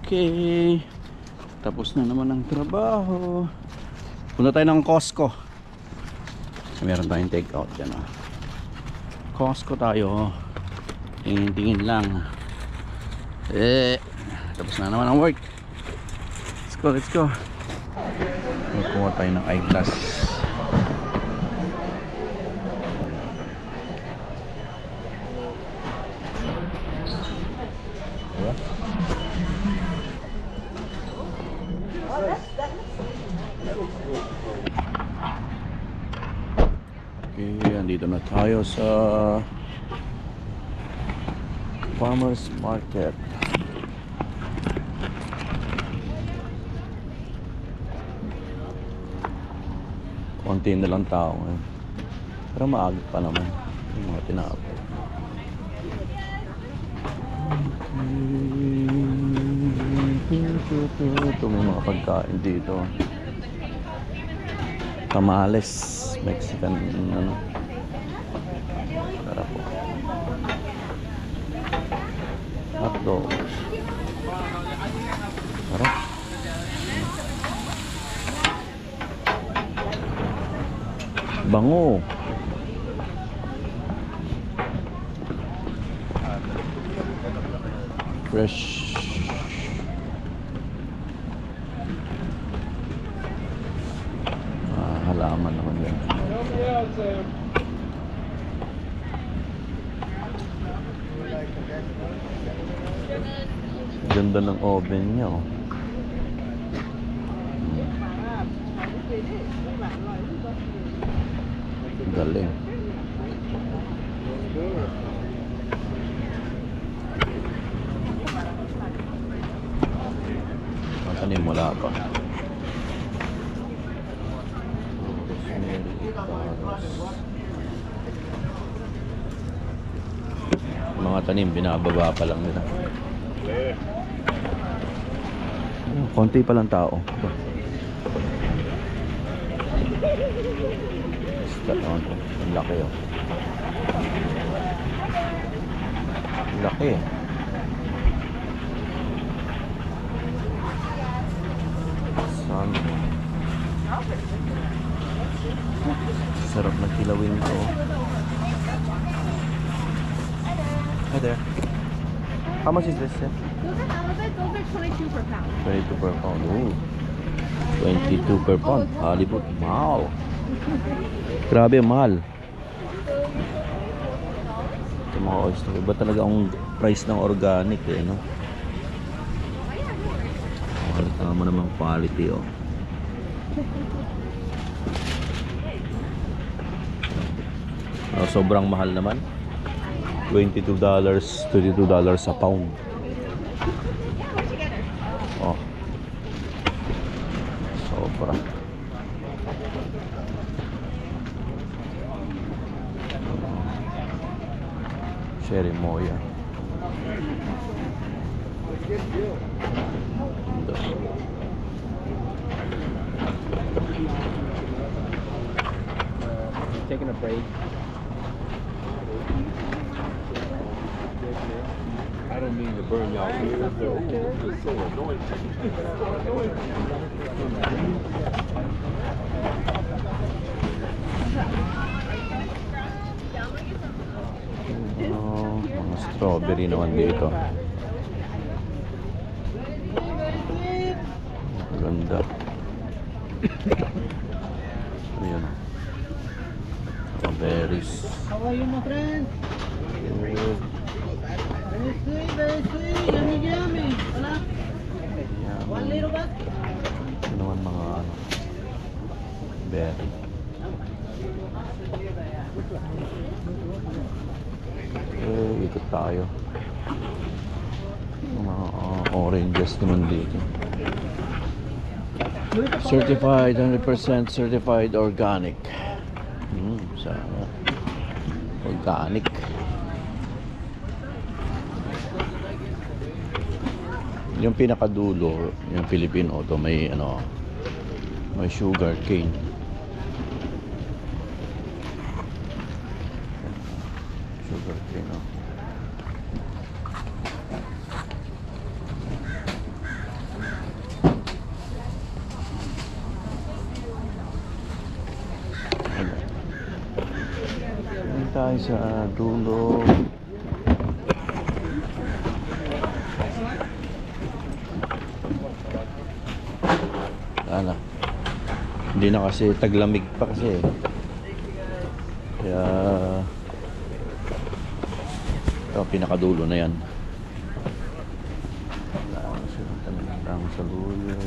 Okay. Tapos na naman ang trabaho. Punta tayo ng Costco. Meron tayong take out dyan, oh. Costco tayo. Tingin-tingin lang. Tapos na naman ang work. Let's go, let's go. Magkuha tayo ng eyeglass. Okay, andito na tayo sa Farmers Market. Konti na lang tao ngayon. Pero maagit pa naman yung mga tinapay. Ito may mga pagkain dito. Tamales, Mexican ano. Sarap po. Hotdog. Sarap. Bango. Fresh. Halaman naman yan. Ganda ng oven niya, oh. Galing. Matanim wala pa. Mga tanim binababa pa lang nila. Konti pa lang tao. Ang laki, oh. Ang laki. Saan? Sarap na kilawin ito, oh. Hi there. How much is this, sir? Those are halibut. Those are 22 per pound. 22 per pound. Ooh. 22 per pound. Halibut. Wow. Grabe, mahal. Ito mga oyster. Iba talaga ang price ng organic, eh, no? Mahal naman naman quality, oh. Sobrang mahal naman. $22, $22 a pound. Oh. Sobra. Cherry Moya. Taking a break. I don't mean to burn y'all ears, but it's so annoying. Mga strawberry naman dito. Ganda. Ayan. Berries. How are you, my friend? Very sweet, yummy, yummy. Wala? One little bag? Ito naman mga ano, berry. Ikot tayo. Mga oranges naman dito. Certified, 100% certified organic. Sana. Organic. Yung pinakadulo, yung Philippine Auto, may ano, may sugar cane. Sugar cane, oh. tayo sa dulo. Ano? Hindi na kasi taglamig pa kasi. Kaya ito, pinakadulo na yan. Lang sa luyo.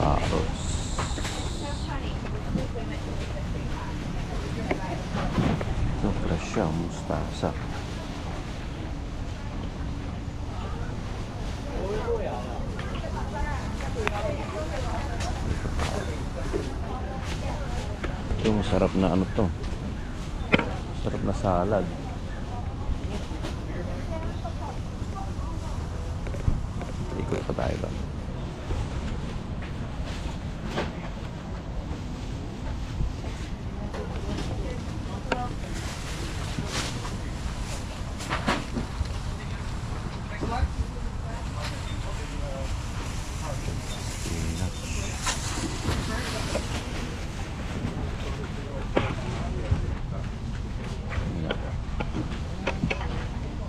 Carrots. Ito, fresh siya, mustasa. Ito, masarap na ano to. Masarap na salad. Ikot pa tayo ba?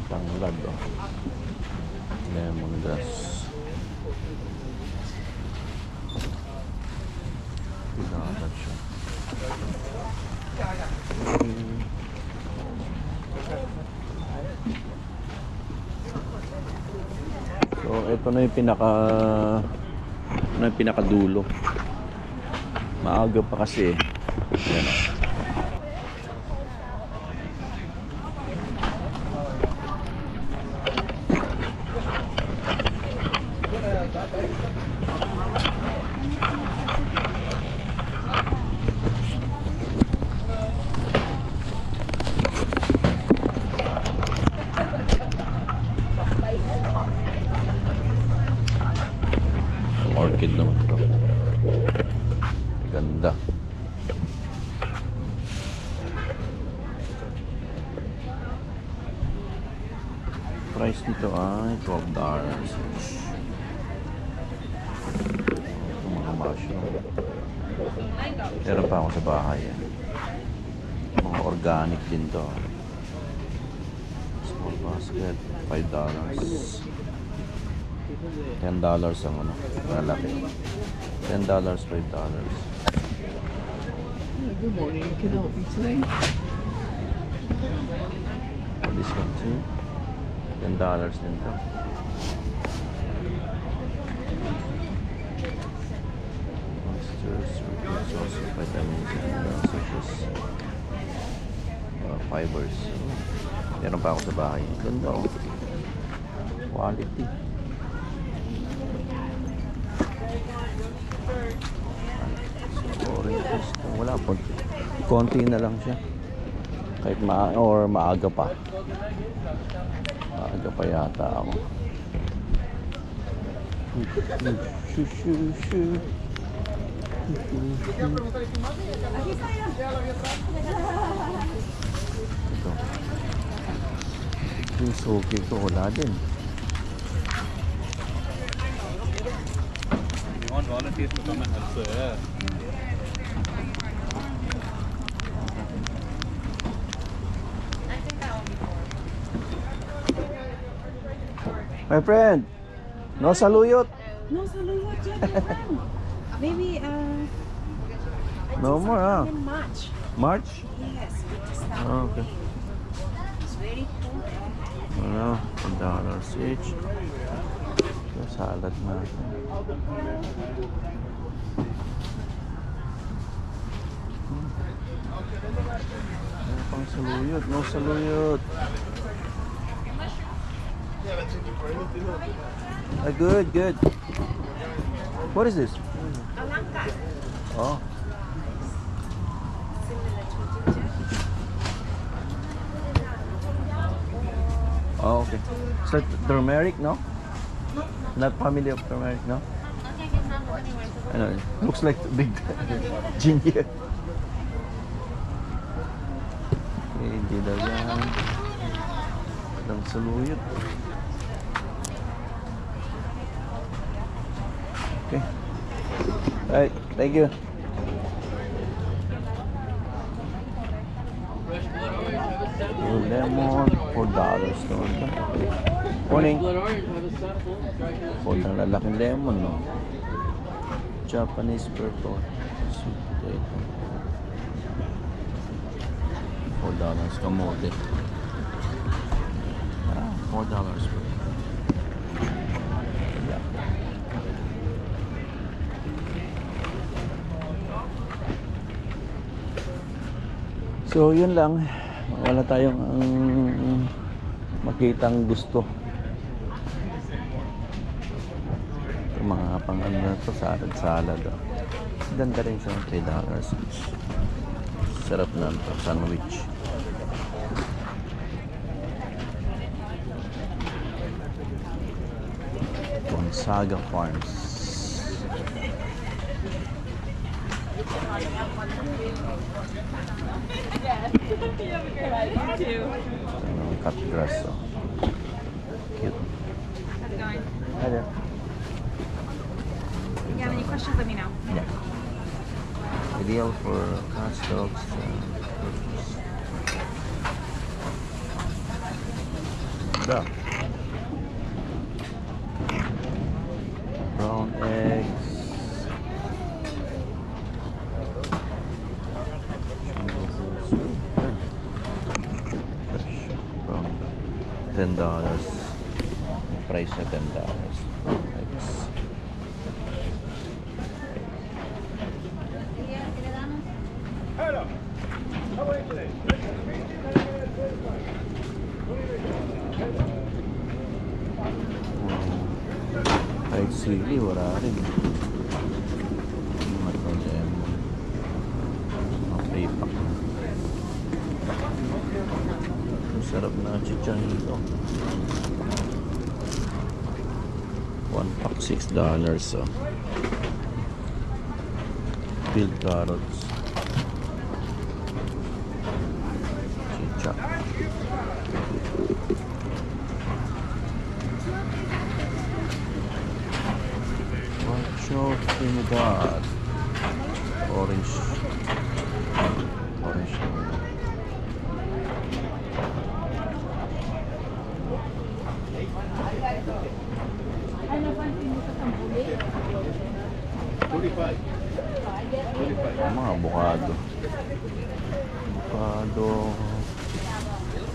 Tanglad, oh. Lemongrass. Pinakatag siya. So, ito na yung pinakadulo. Maaga pa kasi. Yan, oh. Orchid naman ito. Ganda. Price nito ay $12 each. Ito mga mushroom. Meron pa ako sa bahay. Mga organic din to. Small basket, $5. $10 ang ano, malaki. $10, $5. Good morning. Can I help you today? For this one too, $10 din to. Monsters, also vitamins and such as fibers. Meron pa ako sa bahay. Ganda, oh. Quality. Oranges. Wala po. Konti na lang siya. Kahit maaga pa. Maaga pa yata ako. Ito. Yung soki ko wala din. We want volunteers to come and help. So, yeah. My friend, no saluyot. No, saluyot dyan, my friend. Maybe, No more, ah. in March. March? Yes, we just start. Oh, okay. It's very cool. Ano, $10 each. Yung salad natin. Ano pang saluyot? No saluyot. Good, good. What is this? Alangka. Oh. Similar to ginger. Oh, okay. So turmeric, no? Not family of turmeric, no? Okay, it's not anywhere to go. I know, it looks like big ginger. Okay, hindi daw yan. Walang saluyot. Okay. Alright, thank you. Blue lemon, $4 to. Morning. $4 na laking lemon, no? Japanese purple. Sweet potato. $4 kamote. $4 per. Yeah. So yun lang, wala tayong makitang gusto. Yung mga pang ano na to, salad. Oh. Ganda rin siya, $3 each. Sarap na ito, sandwich. Gonzaga Farms. Cut grass. Oh. Cute. How's it going? Hi there. If you have any questions, let me know. Yeah. Ideal for cats, dogs, turtles. Yeah. Brown eggs. Brown. $10. Price na $10. Eggs. Kahit sili, wala rin. Mga lemon. Okay, pak. Ang sarap na chicharon ito. 1 pack $6. So. Peeled carrots. Chicha. Macho Trinidad. Orange. Orange. Mga avocado. Avocado.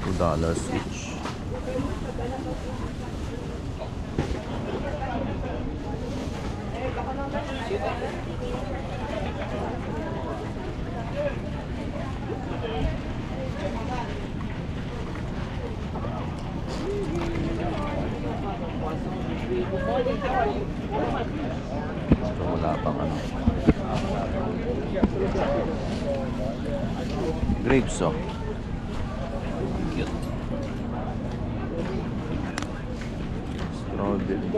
$2 each. So, wala pang ano. Grapes, oh. Cute. Strawberry.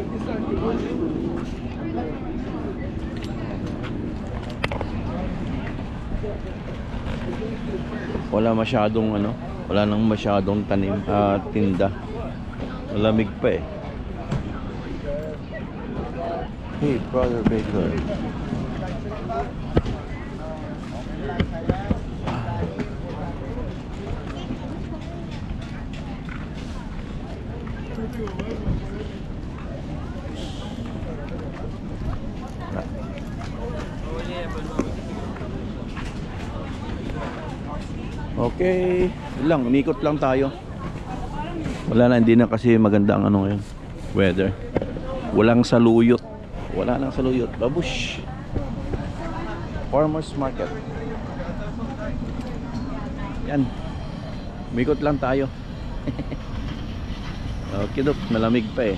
Wala masyadong ano, wala nang masyadong tanim, tinda. Malamig pa eh. Hey, Brother Baker. Okay, yun lang, umikot lang tayo. Wala na, hindi na kasi maganda ang ano ngayon, weather. Walang saluyot. Wala nang saluyot. Babush. Farmers Market. Yan. Umikot lang tayo. Okay, dok, malamig pa eh.